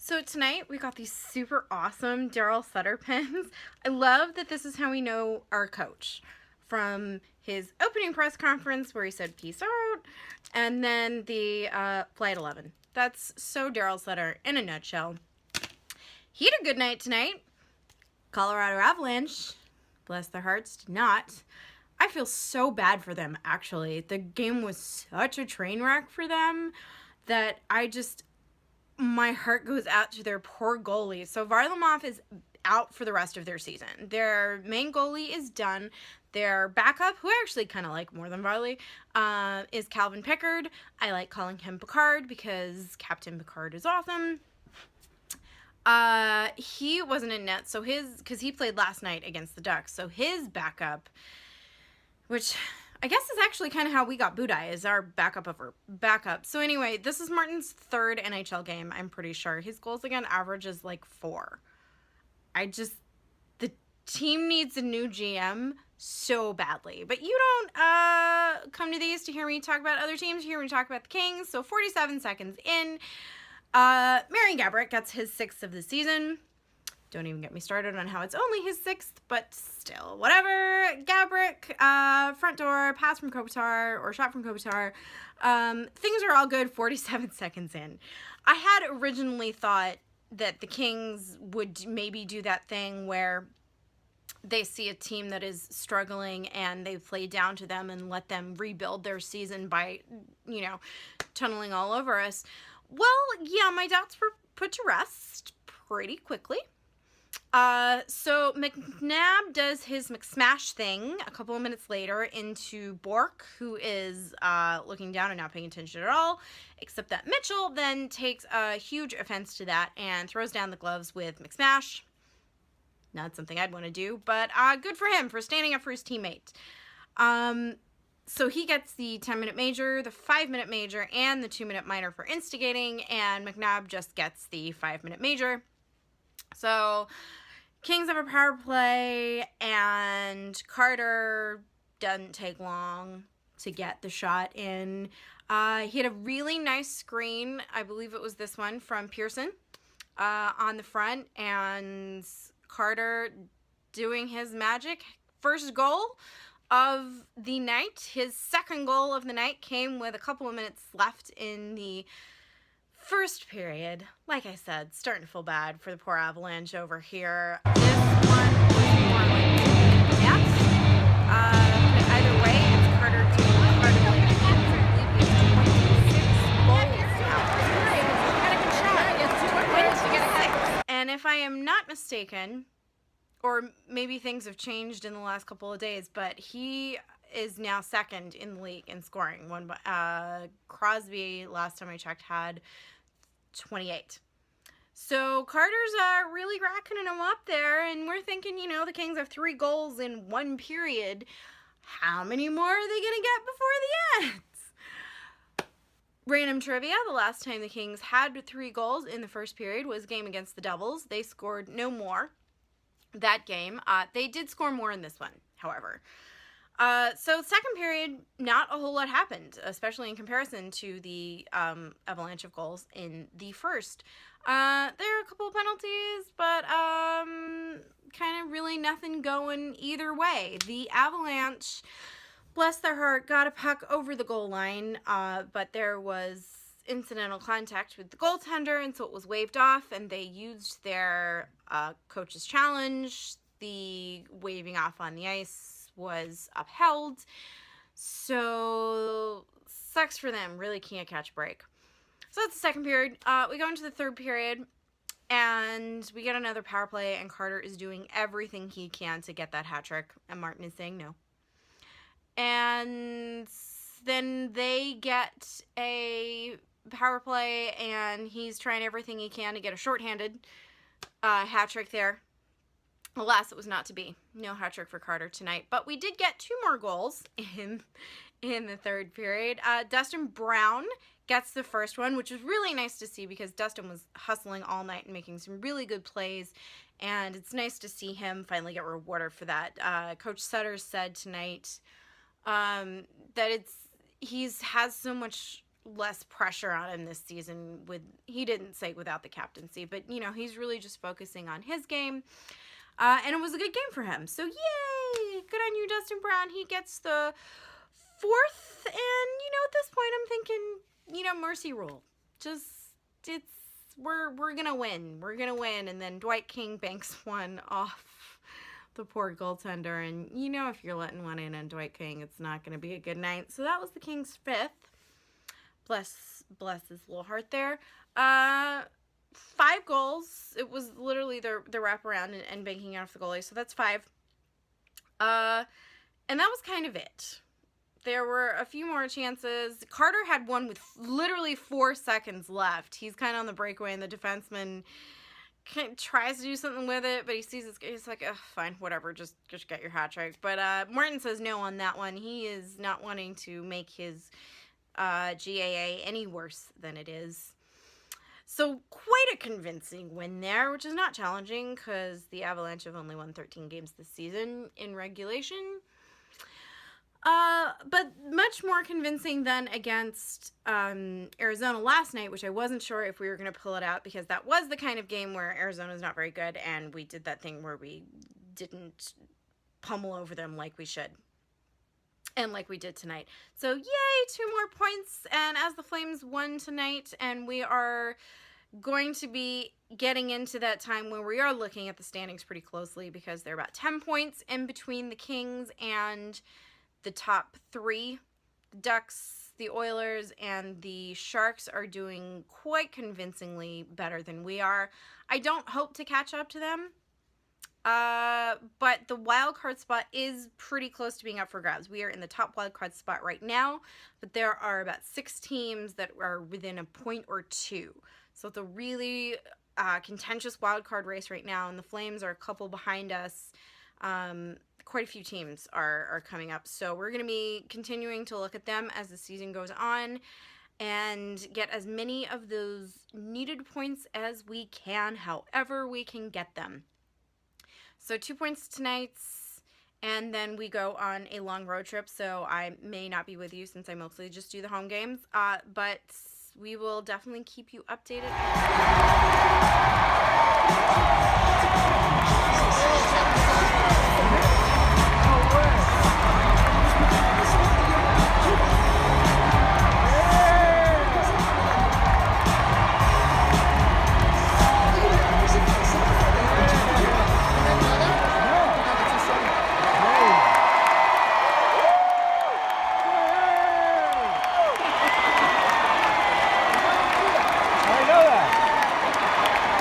So tonight we got these super awesome Daryl Sutter pins. I love that this is how we know our coach from his opening press conference where he said peace out, and then the Flight 11. That's so Daryl Sutter in a nutshell. He had a good night tonight. Colorado Avalanche, bless their hearts, did not. I feel so bad for them, actually. The game was such a train wreck for them that my heart goes out to their poor goalie. So Varlamov is out for the rest of their season. Their main goalie is done. Their backup, who I actually kind of like more than Varley, is Calvin Pickard. I like calling him Picard because Captain Picard is awesome. He wasn't in net, so because he played last night against the Ducks, so his backup, which I guess is actually kind of how we got Budai, is our backup of our backup. So anyway, this is Martin's third NHL game, I'm pretty sure. His goals against average is like 4. The team needs a new GM so badly. But you don't come to these to hear me talk about other teams, you hear me talk about the Kings. So 47 seconds in, Marian Gaborik gets his 6th of the season. Don't even get me started on how it's only his 6th, but still, whatever. Gaborik, front door, pass from Kopitar, or shot from Kopitar. Things are all good 47 seconds in. I had originally thought that the Kings would maybe do that thing where they see a team that is struggling and they play down to them and let them rebuild their season by, tunneling all over us. Well, yeah, my doubts were put to rest pretty quickly. So McNabb does his McSmash thing a couple of minutes later into Bork, who is looking down and not paying attention at all, except that Mitchell then takes a huge offense to that and throws down the gloves with McSmash. Not something I'd want to do, but good for him for standing up for his teammate. So he gets the 10-minute major, the 5-minute major, and the 2-minute minor for instigating, and McNabb just gets the 5-minute major. So Kings have a power play, and Carter doesn't take long to get the shot in. He had a really nice screen, I believe it was this one, from Pearson on the front, and Carter doing his magic. First goal of the night. His second goal of the night came with a couple of minutes left in the first period. Like I said, starting to feel bad for the poor Avalanche over here. This one was more like that. But either way, it's Carter doing incredibly. I believe he has 26 goals. And if I am not mistaken, or maybe things have changed in the last couple of days, but he is now second in the league in scoring. Crosby, last time I checked, had 28. So Carter's really racking them up there, and we're thinking, the Kings have 3 goals in 1 period. How many more are they going to get before the end? Random trivia, the last time the Kings had 3 goals in the first period was game against the Devils. They scored no more that game. They did score more in this one, however. So second period, not a whole lot happened, especially in comparison to the avalanche of goals in the first. There are a couple of penalties, but kind of really nothing going either way. The Avalanche, bless their heart, got a puck over the goal line, but there was incidental contact with the goaltender, and so it was waved off, and they used their coach's challenge. The waving off on the ice was upheld, so sucks for them. Really can't catch a break. So that's the second period. We go into the third period, and we get another power play, and Carter is doing everything he can to get that hat trick, and Martin is saying no. And then they get a power play, and he's trying everything he can to get a shorthanded hat trick there. Alas, it was not to be. No hat trick for Carter tonight. But we did get 2 more goals in the third period. Dustin Brown gets the first one, which was really nice to see because Dustin was hustling all night and making some really good plays. And it's nice to see him finally get rewarded for that. Coach Sutter said tonight that he's has so much less pressure on him this season. He didn't say without the captaincy, but he's really just focusing on his game. And it was a good game for him. So yay! Good on you, Dustin Brown. He gets the 4th, and at this point I'm thinking, mercy rule. We're gonna win. We're gonna win. And then Dwight King banks one off the poor goaltender, and if you're letting one in on Dwight King, it's not gonna be a good night. So that was the Kings' 5th. Bless his little heart there. 5 goals. It was literally the wraparound and banking off the goalie. So that's 5. And that was kind of it. There were a few more chances. Carter had one with literally 4 seconds left. He's kind of on the breakaway, and the defenseman tries to do something with it, but he sees this. He's like, fine, whatever, just get your hat trick. But Martin says no on that one. He is not wanting to make his GAA any worse than it is. So quite a convincing win there, which is not challenging because the Avalanche have only won 13 games this season in regulation. But much more convincing than against Arizona last night, which I wasn't sure if we were going to pull it out because that was the kind of game where Arizona's not very good, and we did that thing where we didn't pummel over them like we should. And like we did tonight. So yay, 2 more points, and as the Flames won tonight, and we are going to be getting into that time where we are looking at the standings pretty closely because they're about 10 points in between the Kings and the top 3. The Ducks, the Oilers, and the Sharks are doing quite convincingly better than we are. I don't hope to catch up to them. But the wild card spot is pretty close to being up for grabs. We are in the top wild card spot right now, but there are about 6 teams that are within a point or 2. So it's a really contentious wild card race right now, and the Flames are a couple behind us. Quite a few teams are coming up, so we're going to be continuing to look at them as the season goes on and get as many of those needed points as we can, however we can get them. So 2 points tonight, and then we go on a long road trip, so I may not be with you since I mostly just do the home games, but we will definitely keep you updated.